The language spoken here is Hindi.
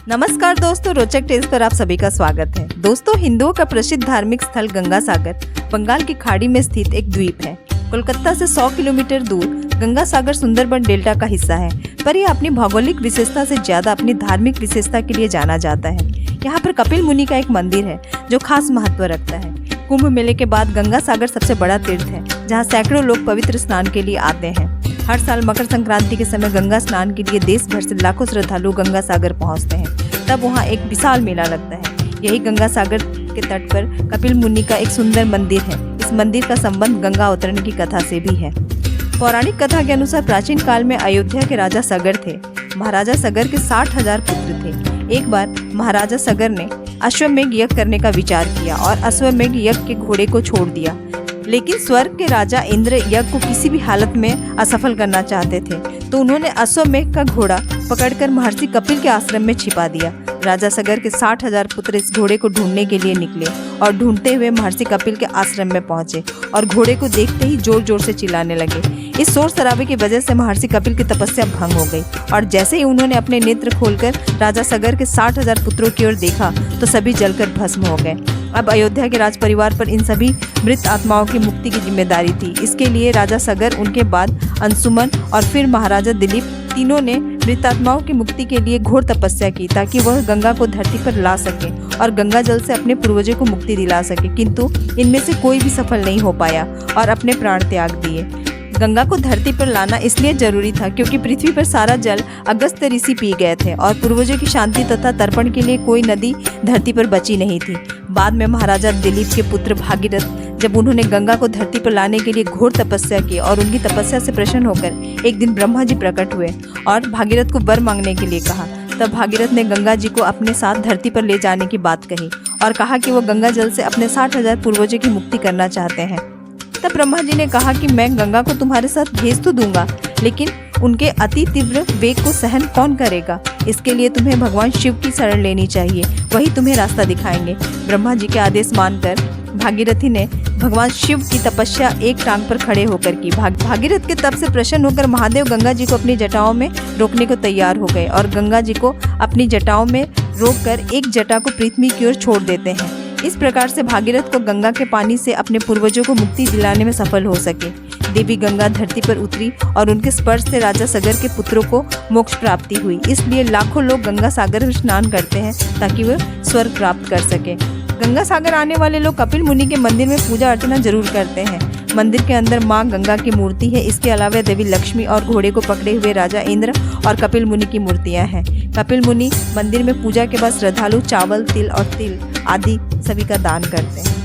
नमस्कार दोस्तों, रोचक टेल्स पर आप सभी का स्वागत है। दोस्तों, हिंदुओं का प्रसिद्ध धार्मिक स्थल गंगा सागर बंगाल की खाड़ी में स्थित एक द्वीप है। कोलकाता से 100 किलोमीटर दूर गंगा सागर सुंदरबन डेल्टा का हिस्सा है, पर यह अपनी भौगोलिक विशेषता से ज्यादा अपनी धार्मिक विशेषता के लिए जाना जाता है। यहाँ पर कपिल मुनि का एक मंदिर है जो खास महत्व रखता है। कुंभ मेले के बाद गंगा सागर सबसे बड़ा तीर्थ है, जहाँ सैकड़ों लोग पवित्र स्नान के लिए आते हैं। हर साल मकर संक्रांति के समय गंगा स्नान के लिए देश भर से लाखों श्रद्धालु गंगा सागर पहुंचते हैं। तब वहां एक विशाल मेला लगता है। यही गंगा सागर के तट पर कपिल मुनि का एक सुंदर मंदिर है। इस मंदिर का संबंध गंगा अवतरण की कथा से भी है। पौराणिक कथा के अनुसार प्राचीन काल में अयोध्या के राजा सगर थे। महाराजा सगर के 60,000 पुत्र थे। एक बार महाराजा सगर ने अश्वमेघ यज्ञ करने का विचार किया और अश्वमेघ यज्ञ के घोड़े को छोड़ दिया, लेकिन स्वर्ग के राजा इंद्र यज्ञ को किसी भी हालत में असफल करना चाहते थे, तो उन्होंने अश्वमेघ का घोड़ा पकड़कर महर्षि कपिल के आश्रम में छिपा दिया। राजा सगर के 60,000 पुत्र इस घोड़े को ढूंढने के लिए निकले और ढूंढते हुए महर्षि कपिल के आश्रम में पहुंचे और घोड़े को देखते ही जोर जोर से चिल्लाने लगे। इस शोर शराबे की वजह से महर्षि कपिल की तपस्या भंग हो गई और जैसे ही उन्होंने अपने नेत्र खोलकर राजा सगर के 60,000 पुत्रों की ओर देखा तो सभी जलकर भस्म हो गए। अब अयोध्या के राज परिवार पर इन सभी मृत आत्माओं की मुक्ति की जिम्मेदारी थी। इसके लिए राजा सगर, उनके बाद अंशुमन और फिर महाराजा दिलीप, तीनों ने मृत आत्माओं की मुक्ति के लिए घोर तपस्या की ताकि वह गंगा को धरती पर ला सके और गंगा जल से अपने पूर्वजों को मुक्ति दिला सके, किंतु इनमें से कोई भी सफल नहीं हो पाया और अपने प्राण त्याग दिए। गंगा को धरती पर लाना इसलिए जरूरी था क्योंकि पृथ्वी पर सारा जल अगस्त्य ऋषि पी गए थे और पूर्वजों की शांति तथा तर्पण के लिए कोई नदी धरती पर बची नहीं थी। बाद में महाराजा दिलीप के पुत्र भागीरथ, जब उन्होंने गंगा को धरती पर लाने के लिए घोर तपस्या की और उनकी तपस्या से प्रसन्न होकर एक दिन ब्रह्मा जी प्रकट हुए और भागीरथ को वर मांगने के लिए कहा। तब भागीरथ ने गंगा जी को अपने साथ धरती पर ले जाने की बात कही और कहा कि वो गंगा जल से अपने 60,000 पूर्वजों की मुक्ति करना चाहते हैं। तब ब्रह्मा जी ने कहा कि मैं गंगा को तुम्हारे साथ भेज तो दूंगा, लेकिन उनके अति तीव्र वेग को सहन कौन करेगा? इसके लिए तुम्हें भगवान शिव की शरण लेनी चाहिए, वही तुम्हें रास्ता दिखाएंगे। ब्रह्मा जी के आदेश मानकर भागीरथी ने भगवान शिव की तपस्या एक टांग पर खड़े होकर की। भागीरथ के तप से प्रसन्न होकर महादेव गंगा जी को अपनी जटाओं में रोकने को तैयार हो गए और गंगा जी को अपनी जटाओं में रोककर एक जटा को पृथ्वी की ओर छोड़ देते हैं। इस प्रकार से भागीरथ को गंगा के पानी से अपने पूर्वजों को मुक्ति दिलाने में सफल हो सके। देवी गंगा धरती पर उतरी और उनके स्पर्श से राजा सगर के पुत्रों को मोक्ष प्राप्ति हुई। इसलिए लाखों लोग गंगा सागर में स्नान करते हैं ताकि वे स्वर्ग प्राप्त कर सके। गंगा सागर आने वाले लोग कपिल मुनि के मंदिर में पूजा अर्चना जरूर करते हैं। मंदिर के अंदर मां गंगा की मूर्ति है। इसके अलावा देवी लक्ष्मी और घोड़े को पकड़े हुए राजा इंद्र और कपिल मुनि की मूर्तियां हैं। कपिल मुनि मंदिर में पूजा के बाद श्रद्धालु चावल, तिल और तिल आदि सभी का दान करते हैं।